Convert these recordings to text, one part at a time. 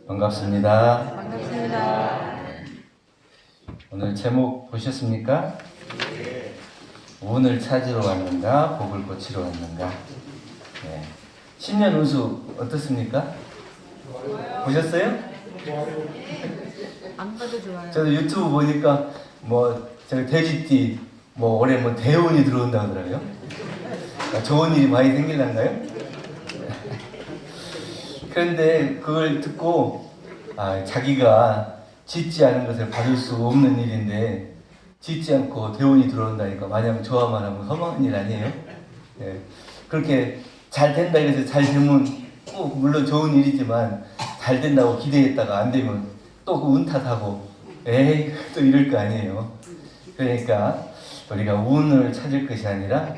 반갑습니다. 반갑습니다. 오늘 제목 보셨습니까? 운을 찾으러 왔는가, 복을 고치러 왔는가. 네. 신년 운수 어떻습니까? 보셨어요? 안 봐도 좋아요. 저도 유튜브 보니까 저 돼지띠 올해 대운이 들어온다 하더라고요. 좋은 일이 많이 생길란가요? 그런데 그걸 듣고 자기가 짓지 않은 것을 받을 수 없는 일인데 짓지 않고 대운이 들어온다니까 마냥 좋아만 하면 허망한 일 아니에요? 네. 그렇게 잘 된다 해서 잘 되면 꼭 물론 좋은 일이지만 잘 된다고 기대했다가 안 되면 또 그 운 탓하고 에이 또 이럴 거 아니에요. 그러니까 우리가 운을 찾을 것이 아니라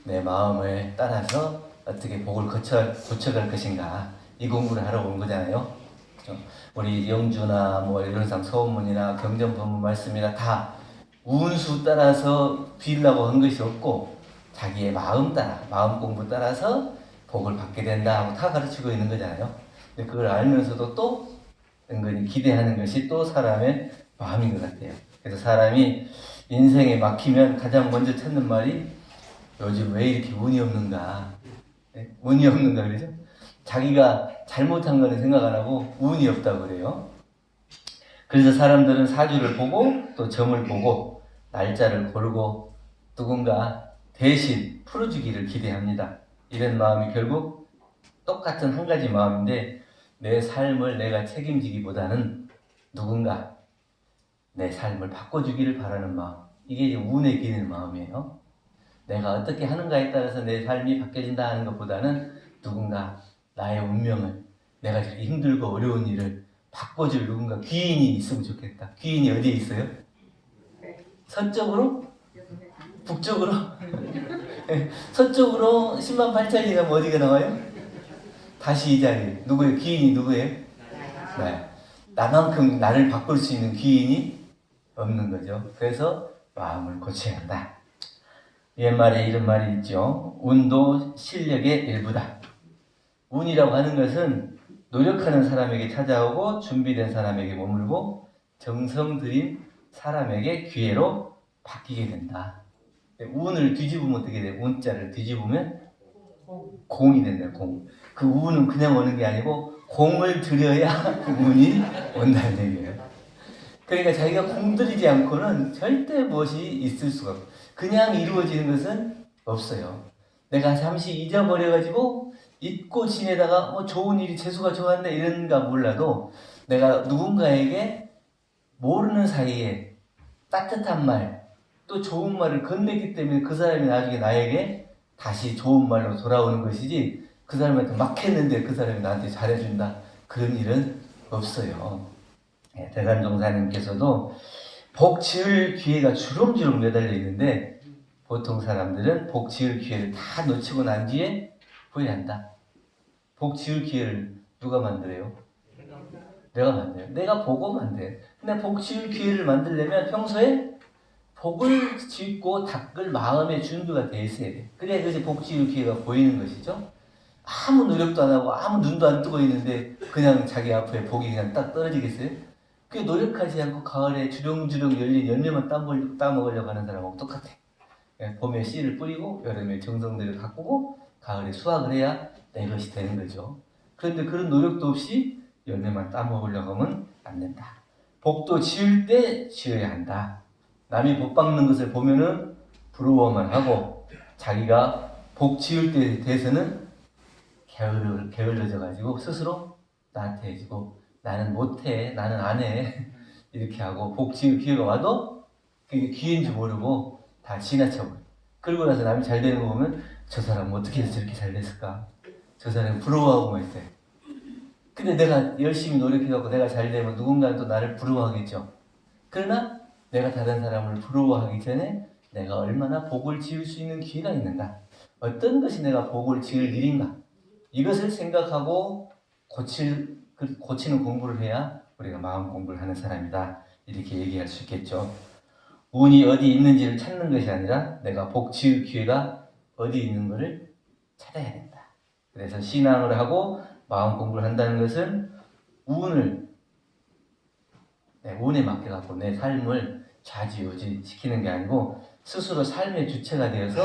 내 마음을 따라서 어떻게 복을 고쳐갈 것인가 이 공부를 하러 온 거잖아요. 그렇죠? 우리 영주나 이런상 서원문이나 경전법문 말씀이나 다 운수 따라서 빌라고 한 것이 없고 자기의 마음 따라 마음 공부 따라서 복을 받게 된다 하고 다 가르치고 있는 거잖아요. 근데 그걸 알면서도 또 은근히 기대하는 것이 또 사람의 마음인 것 같아요. 그래서 사람이 인생에 막히면 가장 먼저 찾는 말이 요즘 왜 이렇게 운이 없는가. 네? 운이 없는가 그러죠? 자기가 잘못한 거는 생각 안 하고 운이 없다고 그래요. 그래서 사람들은 사주를 보고 또 점을 보고 날짜를 고르고 누군가 대신 풀어주기를 기대합니다. 이런 마음이 결국 똑같은 한 가지 마음인데 내 삶을 내가 책임지기보다는 누군가 내 삶을 바꿔주기를 바라는 마음. 이게 이제 운에 기는 마음이에요. 내가 어떻게 하는가에 따라서 내 삶이 바뀌어진다 하는 것보다는 누군가 나의 운명을 내가 저렇게 힘들고 어려운 일을 바꿔줄 누군가 귀인이 있으면 좋겠다. 귀인이 어디에 있어요? 서쪽으로? 북쪽으로? 서쪽으로 10만 8천리 가면 어디가 나와요? 다시 이 자리. 누구예요? 귀인이 누구예요? 네. 나만큼 나를 바꿀 수 있는 귀인이 없는 거죠. 그래서 마음을 고쳐야 한다. 옛말에 이런 말이 있죠. 운도 실력의 일부다. 운이라고 하는 것은 노력하는 사람에게 찾아오고 준비된 사람에게 머물고 정성 들인 사람에게 기회로 바뀌게 된다. 운을 뒤집으면 어떻게 돼요? 운자를 뒤집으면 공이 된다. 공. 그 운은 그냥 오는 게 아니고 공을 들여야 운이 온다는 얘기예요. 그러니까 자기가 공들이지 않고는 절대 무엇이 있을 수가 없어요. 그냥 이루어지는 것은 없어요. 내가 잠시 잊어버려가지고 잊고 지내다가 좋은 일이 재수가 좋았네 이런가 몰라도 내가 누군가에게 모르는 사이에 따뜻한 말 또 좋은 말을 건네기 때문에 그 사람이 나중에 나에게 다시 좋은 말로 돌아오는 것이지 그 사람한테 막 했는데 그 사람이 나한테 잘해준다 그런 일은 없어요. 대산종사님께서도 복 지을 기회가 주렁주렁 매달려 있는데 보통 사람들은 복 지을 기회를 다 놓치고 난 뒤에 후회한다. 복 지을 기회를 누가 만들어요? 내가 만들어요. 내가 보고 만들어요. 근데 복 지을 기회를 만들려면 평소에 복을 짓고 닦을 마음의 준비가 돼 있어야 돼. 그래야 그것이 복 지을 기회가 보이는 것이죠. 아무 노력도 안 하고 아무 눈도 안 뜨고 있는데 그냥 자기 앞에 복이 그냥 딱 떨어지겠어요? 그 노력하지 않고 가을에 주렁주렁 열린 열매만 따먹으려고 하는 사람하고 똑같아. 봄에 씨를 뿌리고 여름에 정성들을 가꾸고 가을에 수확을 해야 내 것이 되는 거죠. 그런데 그런 노력도 없이 열매만 따먹으려고 하면 안 된다. 복도 지을 때 지어야 한다. 남이 복 받는 것을 보면은 부러워만 하고 자기가 복 지을 때 돼서는 게을러져 가지고 스스로 나태해지고 나는 못해, 나는 안 해 이렇게 하고 복 지을 기회가 와도 그게 기회인 줄 모르고 다 지나쳐버려. 그러고 나서 남이 잘 되는 거 보면 저 사람 어떻게 해서 저렇게 잘 됐을까? 저 사람 부러워하고만 있어요. 근데 내가 열심히 노력해갖고 내가 잘 되면 누군가는 또 나를 부러워하겠죠. 그러나 내가 다른 사람을 부러워하기 전에 내가 얼마나 복을 지을 수 있는 기회가 있는가? 어떤 것이 내가 복을 지을 일인가? 이것을 생각하고 고치는 공부를 해야 우리가 마음 공부를 하는 사람이다. 이렇게 얘기할 수 있겠죠. 운이 어디 있는지를 찾는 것이 아니라 내가 복 지을 기회가 어디 있는 것을 찾아야 된다. 그래서 신앙을 하고 마음 공부를 한다는 것은 운을 운에 맡겨갖고 내 삶을 좌지우지 시키는 게 아니고 스스로 삶의 주체가 되어서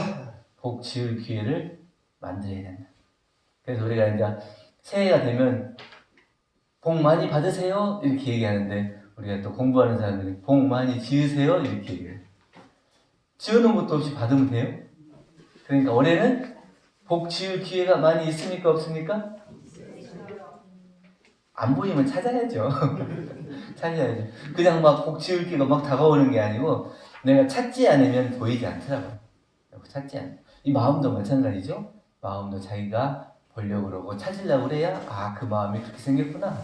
복 지을 기회를 만들어야 된다. 그래서 우리가 이제 새해가 되면 복 많이 받으세요 이렇게 얘기하는데 우리가 또 공부하는 사람들이 복 많이 지으세요 이렇게 얘기해요. 지어놓은 것도 없이 받으면 돼요? 그러니까 올해는 복 지을 기회가 많이 있습니까 없습니까? 안 보이면 찾아야죠. 찾아야죠. 그냥 막 복 지을 기회가 막 다가오는 게 아니고 내가 찾지 않으면 보이지 않더라고요. 찾지 않아요. 이 마음도 마찬가지죠. 마음도 자기가 보려고 그러고 찾으려고 그래야 그 마음이 그렇게 생겼구나.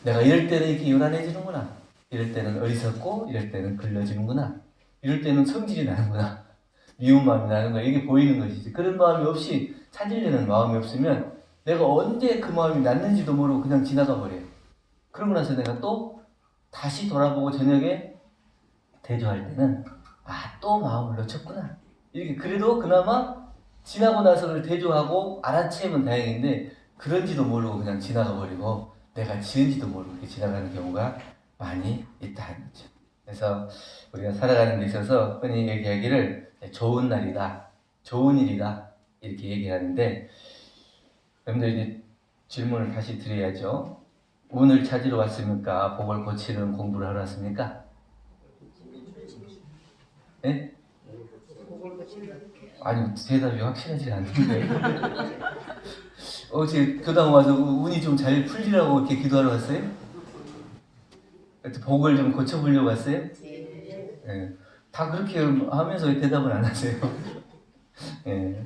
내가 이럴 때는 이렇게 요란해지는구나. 이럴 때는 어리석고 이럴 때는 글러지는구나. 이럴 때는 성질이 나는구나. 미운 마음이 나는 거야. 이게 보이는 것이지. 그런 마음이 없이 찾으려는 마음이 없으면 내가 언제 그 마음이 났는지도 모르고 그냥 지나가 버려요. 그러고 나서 내가 또 다시 돌아보고 저녁에 대조할 때는 또 마음을 놓쳤구나. 이렇게 그래도 그나마 지나고 나서를 대조하고 알아채면 다행인데 그런지도 모르고 그냥 지나가 버리고 내가 지은지도 모르고 이렇게 지나가는 경우가 많이 있다는 거죠. 그래서 우리가 살아가는 데 있어서 흔히 얘기하기를 좋은 날이다, 좋은 일이다 이렇게 얘기하는데 여러분들 이제 질문을 다시 드려야죠. 운을 찾으러 왔습니까? 복을 고치는 공부를 하러 왔습니까? 네? 아니 대답이 확실하지 않는데 어제 교당 와서 운이 좀 잘 풀리라고 이렇게 기도하러 왔어요? 복을 좀 고쳐보려고 왔어요? 네. 다 그렇게 하면서 대답을 안 하세요. 네.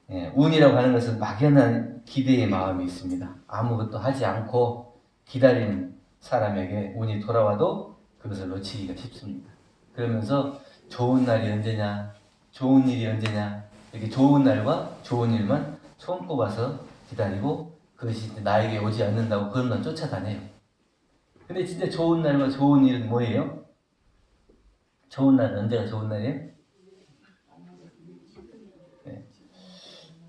네. 운이라고 하는 것은 막연한 기대의 마음이 있습니다. 아무것도 하지 않고 기다리는 사람에게 운이 돌아와도 그것을 놓치기가 쉽습니다. 그러면서 좋은 날이 언제냐, 좋은 일이 언제냐, 이렇게 좋은 날과 좋은 일만 손꼽아서 기다리고 그것이 나에게 오지 않는다고 그것만 쫓아다녀요. 근데 진짜 좋은 날과 좋은 일은 뭐예요? 좋은 날은 언제가 좋은 날이에요? 네.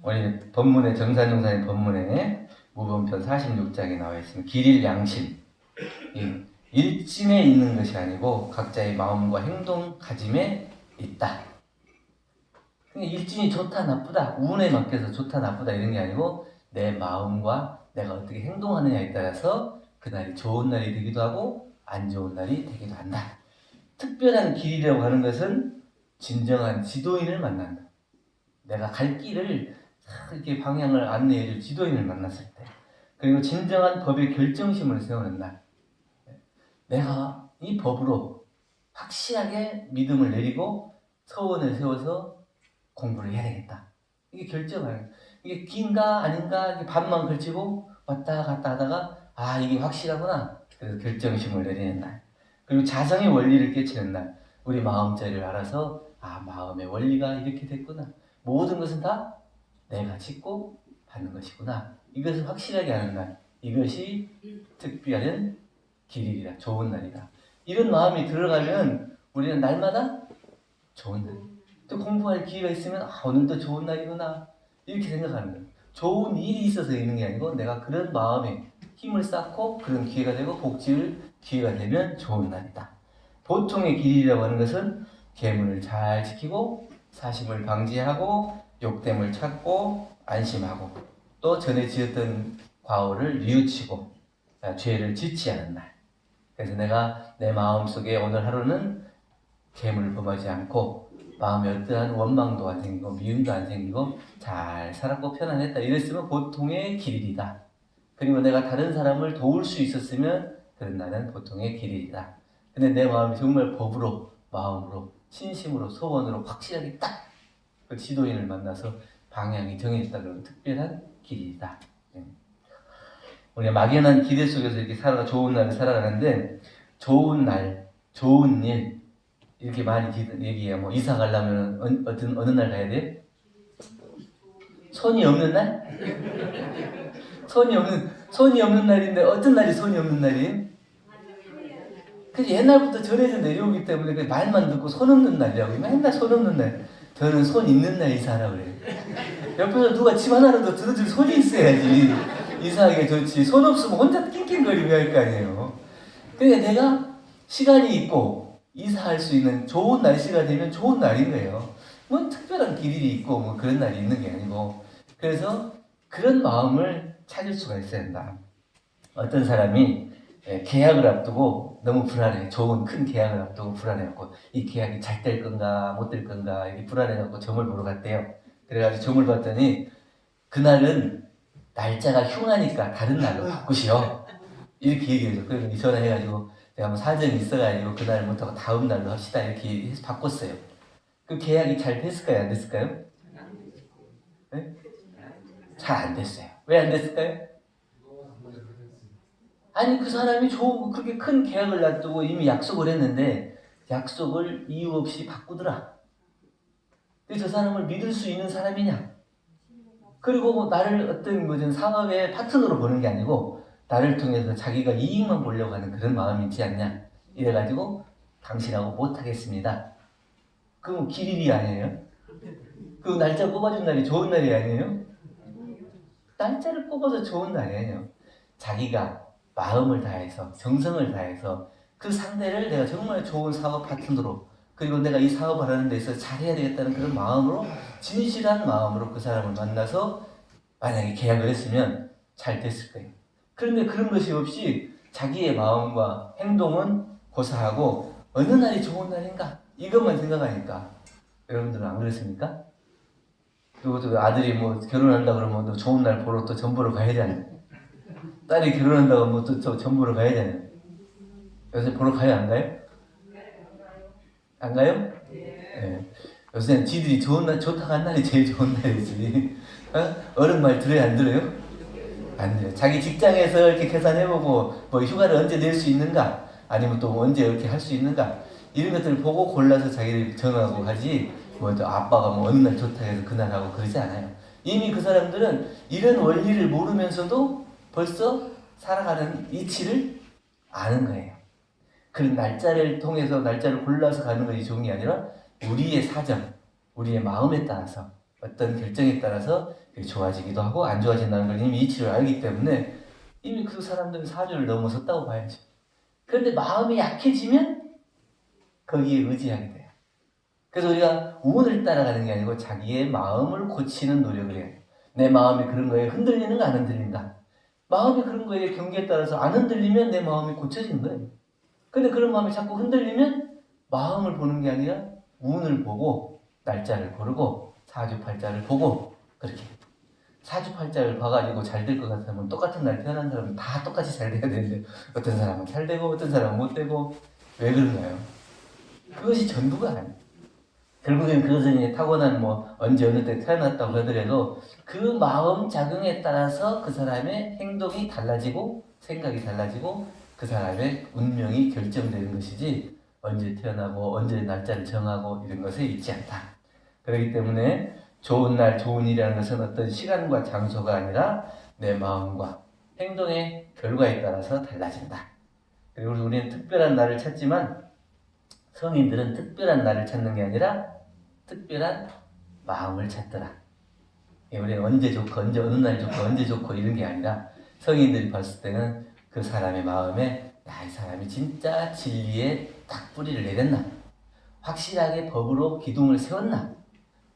우리 법문에 정산용사님 법문에 무범편 46장에 나와 있습니다. 길일 양심. 일심에 있는 것이 아니고 각자의 마음과 행동 가짐에 있다. 일진이 좋다 나쁘다 운에 맡겨서 좋다 나쁘다 이런 게 아니고 내 마음과 내가 어떻게 행동하느냐에 따라서 그날이 좋은 날이 되기도 하고 안 좋은 날이 되기도 한다. 특별한 길이라고 하는 것은 진정한 지도인을 만난다. 내가 갈 길을 이렇게 방향을 안내해줄 지도인을 만났을 때, 그리고 진정한 법의 결정심을 세우는 날, 내가 이 법으로 확실하게 믿음을 내리고 서원을 세워서 공부를 해야 되겠다. 이게 결정을, 이게 긴가 아닌가 이게 반만 걸치고 왔다 갔다 하다가 이게 확실하구나. 그래서 결정심을 내리는 날. 그리고 자성의 원리를 깨치는 날. 우리 마음자리를 알아서 마음의 원리가 이렇게 됐구나. 모든 것은 다 내가 짓고 받는 것이구나. 이것을 확실하게 하는 날. 이것이 특별한 길이다. 좋은 날이다. 이런 마음이 들어가면 우리는 날마다 좋은 날. 또 공부할 기회가 있으면 오늘도 좋은 날이구나. 이렇게 생각하는 거예요. 좋은 일이 있어서 있는 게 아니고 내가 그런 마음에 힘을 쌓고 그런 기회가 되고 복지를 기회가 되면 좋은 날이다. 보통의 길이라고 하는 것은 계문을 잘 지키고 사심을 방지하고 욕됨을 찾고 안심하고 또 전에 지었던 과오를 뉘우치고 죄를 짓지 않은 날. 그래서 내가 내 마음속에 오늘 하루는 계문을 범하지 않고 마음에 어떠한 원망도 안 생기고 미움도 안 생기고 잘 살았고 편안했다 이랬으면 보통의 길이다. 그리고 내가 다른 사람을 도울 수 있었으면 그런 날은 보통의 길이다. 근데 내 마음이 정말 법으로 마음으로 진심으로 소원으로 확실하게 딱 그 지도인을 만나서 방향이 정해졌다 그러면 특별한 길이다. 우리가 막연한 기대 속에서 이렇게 좋은 날을 살아가는데 좋은 날, 좋은 일 이렇게 많이 얘기해요. 뭐 이사 가려면 어느 날 가야 돼요? 손이 없는 날? 손이 없는 날인데 어떤 날이 손이 없는 날이에요? 그 옛날부터 전해져 내려오기 때문에 그 말만 듣고 손 없는 날이라고 맨날 손 없는 날. 저는 손 있는 날 이사하라고 그래요. 옆에서 누가 집 하나라도 들어줄 손이 있어야지. 이사하기가 좋지. 손 없으면 혼자 낑낑거리고 할 거 아니에요. 그러니까 내가 시간이 있고 이사할 수 있는 좋은 날씨가 되면 좋은 날인 거예요. 뭐 특별한 기일이 있고 뭐 그런 날이 있는 게 아니고. 그래서 그런 마음을 찾을 수가 있어야 한다. 어떤 사람이 계약을 앞두고 너무 불안해. 좋은 큰 계약을 앞두고 불안해갖고 이 계약이 잘 될 건가 못 될 건가 이게 불안해갖고 점을 보러 갔대요. 그래가지고 점을 봤더니 그날은 날짜가 흉하니까 다른 날로 바꾸시오. 이렇게 얘기해줘. 그래서 전화해가지고 내가 뭐 사정이 있어가지고 그날 못하고 다음 날로 합시다 이렇게 해서 바꿨어요. 그 계약이 잘 됐을까요? 안 됐을까요? 네? 잘 안 됐어요. 왜 안 됐을까요? 아니 그 사람이 그렇게 큰 계약을 놔두고 이미 약속을 했는데 약속을 이유 없이 바꾸더라. 근데 저 사람을 믿을 수 있는 사람이냐? 그리고 뭐 나를 어떤 뭐든 사업의 파트너로 보는 게 아니고 나를 통해서 자기가 이익만 보려고 하는 그런 마음이 있지 않냐? 이래가지고 당신하고 못하겠습니다. 그럼 기일이 아니에요? 그 날짜 뽑아준 날이 좋은 날이 아니에요? 날짜를 뽑아서 좋은 날이에요. 자기가 마음을 다해서 정성을 다해서 그 상대를 내가 정말 좋은 사업 파트너로 그리고 내가 이 사업을 하는 데 있어서 잘해야 되겠다는 그런 마음으로 진실한 마음으로 그 사람을 만나서 만약에 계약을 했으면 잘 됐을 거예요. 그런데 그런 것이 없이 자기의 마음과 행동은 고사하고 어느 날이 좋은 날인가 이것만 생각하니까 여러분들은 안 그렇습니까? 그리고 또 아들이 뭐 결혼한다 그러면 또 좋은 날 보러 또 전 보러 가야 되잖아요. 딸이 결혼한다고 뭐 또 전 보러 가야 되잖아요. 요새 보러 가요 안 가요? 안 가요? 네. 요새는 지들이 좋은 날 좋다고 한 날이 제일 좋은 날이지. 어른 말 들어요 안 들어요? 안 돼요. 자기 직장에서 이렇게 계산해보고 뭐 휴가를 언제 낼 수 있는가 아니면 또 언제 이렇게 할 수 있는가 이런 것들을 보고 골라서 자기를 정하고 하지 뭐 또 아빠가 뭐 어느 날 좋다 해서 그날 하고 그러지 않아요. 이미 그 사람들은 이런 원리를 모르면서도 벌써 살아가는 이치를 아는 거예요. 그런 날짜를 통해서 날짜를 골라서 가는 것이 좋은 게 아니라 우리의 사정, 우리의 마음에 따라서 어떤 결정에 따라서 좋아지기도 하고 안 좋아진다는 걸 이미 이치를 알기 때문에 이미 그 사람들은 사주를 넘어섰다고 봐야죠. 그런데 마음이 약해지면 거기에 의지하게 돼요. 그래서 우리가 운을 따라가는 게 아니고 자기의 마음을 고치는 노력을 해요. 내 마음이 그런 거에 흔들리는가 안 흔들린다. 마음이 그런 거에 경계에 따라서 안 흔들리면 내 마음이 고쳐지는 거예요. 근데 그런 마음이 자꾸 흔들리면 마음을 보는 게 아니라 운을 보고 날짜를 고르고 사주팔자를 보고 그렇게 사주팔자를 봐가지고 잘 될 것 같으면 똑같은 날 태어난 사람은 다 똑같이 잘 돼야 되는데 어떤 사람은 잘 되고 어떤 사람은 못 되고 왜 그런가요? 그것이 전부가 아니에요. 결국엔 그것은 이제 타고난 뭐 언제 어느 때 태어났다고 하더라도 그 마음 작용에 따라서 그 사람의 행동이 달라지고 생각이 달라지고 그 사람의 운명이 결정되는 것이지 언제 태어나고 언제 날짜를 정하고 이런 것에 있지 않다. 그렇기 때문에 좋은 날 좋은 일이라는 것은 어떤 시간과 장소가 아니라 내 마음과 행동의 결과에 따라서 달라진다. 그리고 우리는 특별한 날을 찾지만 성인들은 특별한 날을 찾는 게 아니라 특별한 마음을 찾더라. 우리는 언제 좋고 언제 어느 날 좋고 언제 좋고 이런 게 아니라 성인들이 봤을 때는 그 사람의 마음에 야, 이 사람이 진짜 진리에 딱 뿌리를 내렸나? 확실하게 법으로 기둥을 세웠나?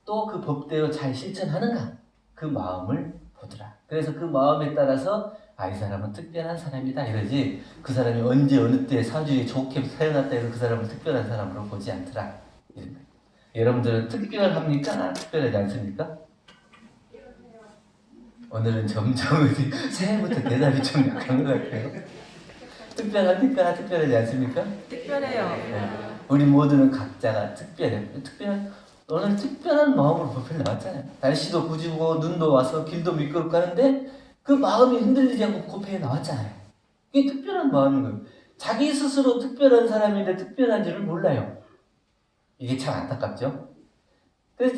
또 그 법대로 잘 실천하는가? 그 마음을 보더라. 그래서 그 마음에 따라서 아, 이 사람은 특별한 사람이다 이러지 그 사람이 언제 어느 때 사주에 좋게 태어났다 해서 그 사람을 특별한 사람으로 보지 않더라. 이런 거예요. 여러분들은 특별합니까? 특별하지 않습니까? 오늘은 점점 새해부터 대답이 좀 약한 것 같아요. 특별합니까? 특별하지 않습니까? 특별해요. 네. 우리 모두는 각자가 특별해. 오늘 특별한 마음으로 법을 나왔잖아요. 날씨도 구지고 눈도 와서 길도 미끄럽고 하는데 그 마음이 흔들리지 않고 코페에 나왔잖아요. 이게 특별한 마음인 거예요. 자기 스스로 특별한 사람인데 특별한 줄을 몰라요. 이게 참 안타깝죠? 그래서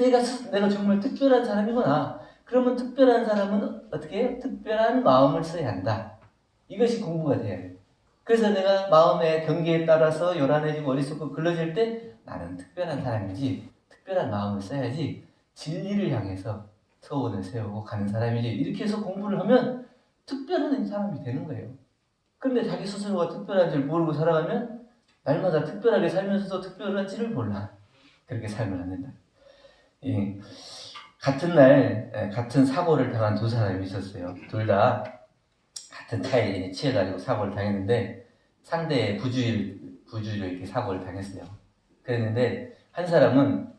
내가 정말 특별한 사람이구나. 그러면 특별한 사람은 어떻게 해요? 특별한 마음을 써야 한다. 이것이 공부가 돼야 돼요. 그래서 내가 마음의 경계에 따라서 요란해지고 어리석고 글러질 때 나는 특별한 사람이지 특별한 마음을 써야지 진리를 향해서 소원을 세우고 가는 사람이지 이렇게 해서 공부를 하면 특별한 사람이 되는 거예요. 그런데 자기 스스로가 특별한 줄 모르고 살아가면 날마다 특별하게 살면서도 특별한지를 몰라. 그렇게 살면 안 된다. 예. 같은 날 같은 사고를 당한 두 사람이 있었어요. 둘 다 같은 차에 치여가지고 사고를 당했는데 상대의 부주의로 이렇게 사고를 당했어요. 그랬는데 한 사람은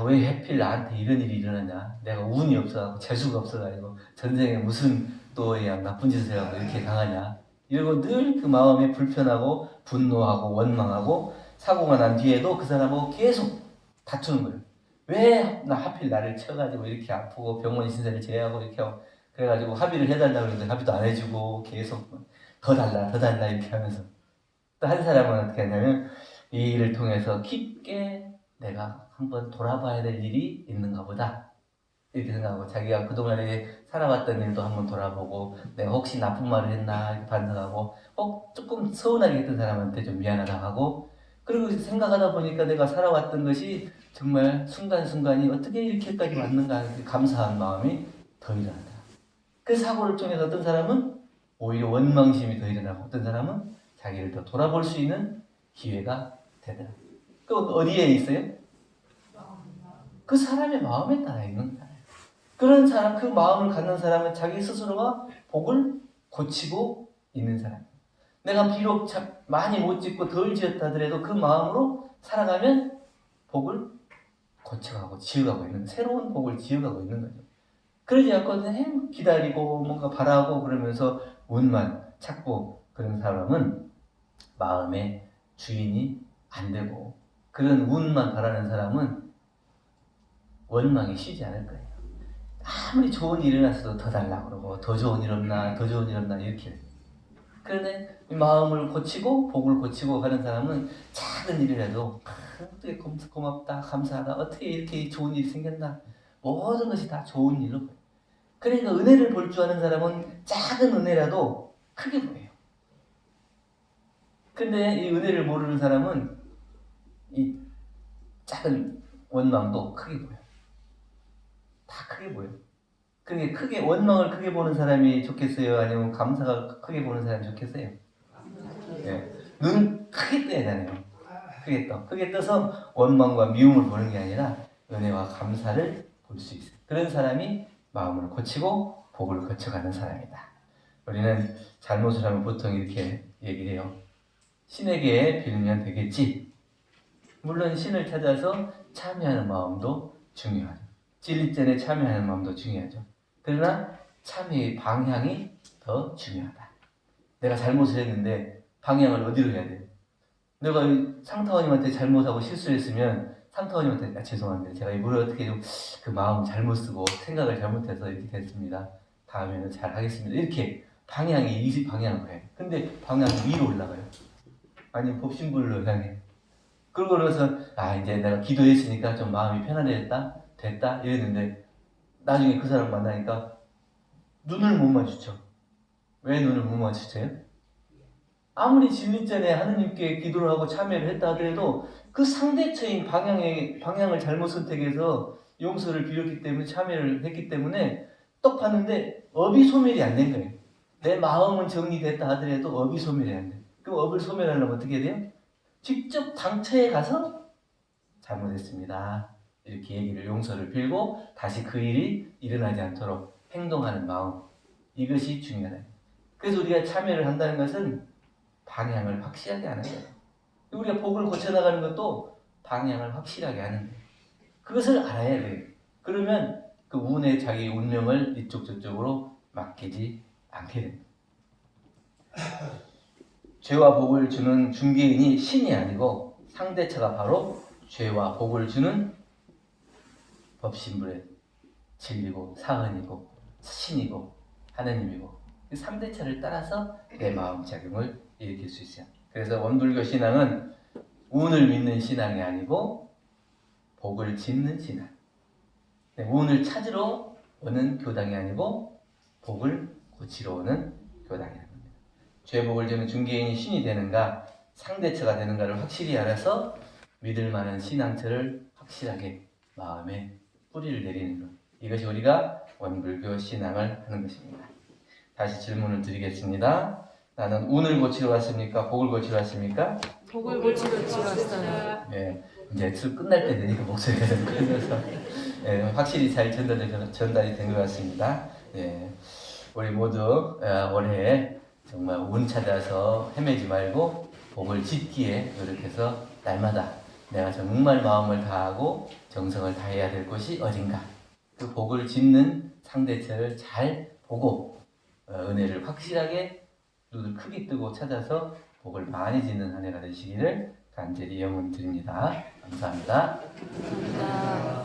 왜 하필 나한테 이런 일이 일어나냐, 내가 운이 없어가지고 재수가 없어가지고 전생에 무슨 또 나쁜 짓을 해가지고 이렇게 당하냐, 이러고 늘 그 마음에 불편하고 분노하고 원망하고 사고가 난 뒤에도 그 사람하고 계속 다투는 거예요. 왜 나 하필 나를 쳐가지고 이렇게 아프고 병원 신세를 제외하고 이렇게 하고, 그래가지고 합의를 해달라고 그러는데 합의도 안 해주고 계속 더 달라 이렇게 하면서, 또 한 사람은 어떻게 하냐면 이 일을 통해서 깊게 내가 한번 돌아봐야 될 일이 있는가 보다 이렇게 생각하고, 자기가 그동안에 살아왔던 일도 한번 돌아보고 내가 혹시 나쁜 말을 했나 이렇게 반성하고, 조금 서운하게 했던 사람한테 좀 미안하다 하고, 그리고 생각하다 보니까 내가 살아왔던 것이 정말 순간순간이 어떻게 이렇게까지 왔는가 감사한 마음이 더 일어난다. 그 사고를 통해서 어떤 사람은 오히려 원망심이 더 일어나고, 어떤 사람은 자기를 더 돌아볼 수 있는 기회가 되더라. 그 어디에 있어요? 그 사람의 마음에 따라 있는 거예요. 그런 사람, 그 마음을 갖는 사람은 자기 스스로가 복을 고치고 있는 사람. 내가 비록 많이 못 짓고 덜 지었다 하더라도 그 마음으로 살아가면 복을 고쳐가고 지어가고 있는, 새로운 복을 지어가고 있는 거죠. 그러지 않고 그냥 기다리고 뭔가 바라고 그러면서 운만 찾고 그런 사람은 마음의 주인이 안 되고, 그런 운만 바라는 사람은 원망이 쉬지 않을 거예요. 아무리 좋은 일이 일어났어도 더 달라고 그러고, 더 좋은 일 없나 이렇게 해요. 그런데 마음을 고치고 복을 고치고 가는 사람은 작은 일이라도 어떻게 고맙다, 감사하다, 어떻게 이렇게 좋은 일이 생겼나, 모든 것이 다 좋은 일로 보여요. 그러니까 은혜를 볼 줄 아는 사람은 작은 은혜라도 크게 보여요. 근데 이 은혜를 모르는 사람은 이 작은 원망도 크게 보여요. 다 크게 보여요. 그게 크게, 원망을 크게 보는 사람이 좋겠어요? 아니면 감사가 크게 보는 사람이 좋겠어요? 예. 눈 크게 떠야 되네요. 크게 떠서 원망과 미움을 보는 게 아니라 은혜와 감사를 볼 수 있어요. 그런 사람이 마음을 고치고 복을 거쳐가는 사람이다. 우리는 잘못을 하면 보통 이렇게 얘기를 해요. 신에게 빌면 되겠지. 물론 신을 찾아서 참여하는 마음도 중요하죠. 진리전에 참여하는 마음도 중요하죠. 그러나 참여의 방향이 더 중요하다. 내가 잘못을 했는데 방향을 어디로 해야 돼? 내가 상타원님한테 잘못하고 실수했으면 상타원님한테 죄송합니다. 제가 이걸 어떻게 좀 그 마음 잘못 쓰고 생각을 잘못해서 이렇게 됐습니다. 다음에는 잘 하겠습니다. 이렇게 방향이 이 방향으로 해. 근데 방향이 위로 올라가요. 아니 법신불로 향해. 그러고 나서 이제 내가 기도했으니까 좀 마음이 편안해졌다 됐다 이랬는데, 나중에 그 사람 만나니까 눈을 못 마주쳐. 왜 눈을 못 마주쳐요? 아무리 진리전에 하느님께 기도를 하고 참여를 했다 하더라도 그 상대처인 방향을 잘못 선택해서 용서를 빌었기 때문에, 참여를 했기 때문에 떡 봤는데 업이 소멸이 안 된 거예요. 내 마음은 정리됐다 하더라도 업이 소멸이 안 돼. 그럼 업을 소멸하려면 어떻게 돼요? 직접 당처에 가서 잘못했습니다, 이렇게 얘기를, 용서를 빌고 다시 그 일이 일어나지 않도록 행동하는 마음, 이것이 중요하다. 그래서 우리가 참여를 한다는 것은 방향을 확실하게 하는 거예요. 우리가 복을 고쳐나가는 것도 방향을 확실하게 하는 거예요. 그것을 알아야 돼요. 그러면 그 운에 자기 운명을 이쪽 저쪽으로 맡기지 않게 됩니다. 죄와 복을 주는 중개인이 신이 아니고 상대처가 바로 죄와 복을 주는 법신불의 진리고 사헌이고 신이고 하느님이고, 그 3대처를 따라서 내 마음 작용을 일으킬 수 있어요. 그래서 원불교 신앙은 운을 믿는 신앙이 아니고 복을 짓는 신앙. 운을 찾으러 오는 교당이 아니고 복을 고치러 오는 교당이라는 겁니다. 죄복을 주는 중개인이 신이 되는가 상대처가 되는가를 확실히 알아서 믿을 만한 신앙처를 확실하게 마음에 뿌리를 내리는 것, 이것이 우리가 원불교 신앙을 하는 것입니다. 다시 질문을 드리겠습니다. 나는 운을 고치러 왔습니까? 복을 고치러 왔습니까? 복을 고치러 왔어요. 예, 이제 술 끝날 때 되니까 목소리가 좀 커져서 예, 확실히 잘 전달이 된 것 같습니다. 예, 우리 모두 올해 정말 운 찾아서 헤매지 말고 복을 짓기에 노력해서 날마다 내가 정말 마음을 다하고 정성을 다해야 될 곳이 어딘가 그 복을 짓는 상대처를 잘 보고 은혜를 확실하게 눈을 크게 뜨고 찾아서 복을 많이 짓는 한 해가 되시기를 간절히 염원드립니다. 감사합니다. 감사합니다.